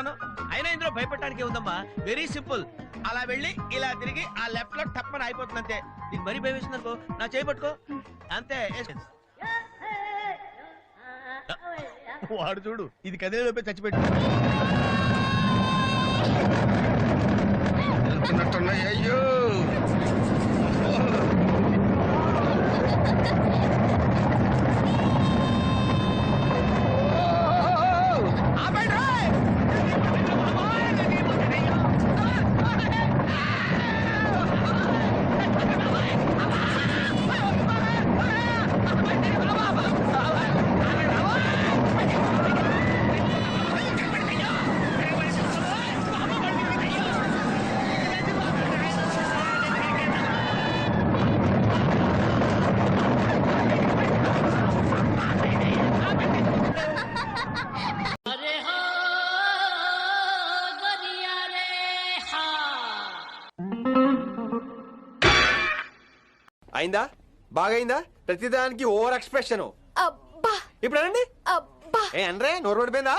అనుకున్నాను. అయినా ఇందులో భయపడటానికి ఉందమ్మా, వెరీ సింపుల్. అలా వెళ్ళి ఇలా తిరిగి ఆ లెఫ్ట్ లో టప్పని అయిపోతుంది అంతే. నీకు మరీ భయం వేసింది అనుకో, నా చేయి పట్టుకో అంతే. వాడు చూడు, ఇది కదిలే లోపే చచ్చిపెట్టు. అయ్యో అయిందా? బాగైందా? ప్రతిదానికి ఓవర్ ఎక్స్ప్రెషన్. అబ్బా ఇప్పుడు అనండి. అబ్బా ఏ అనరే, నోరు పడిపోయిందా?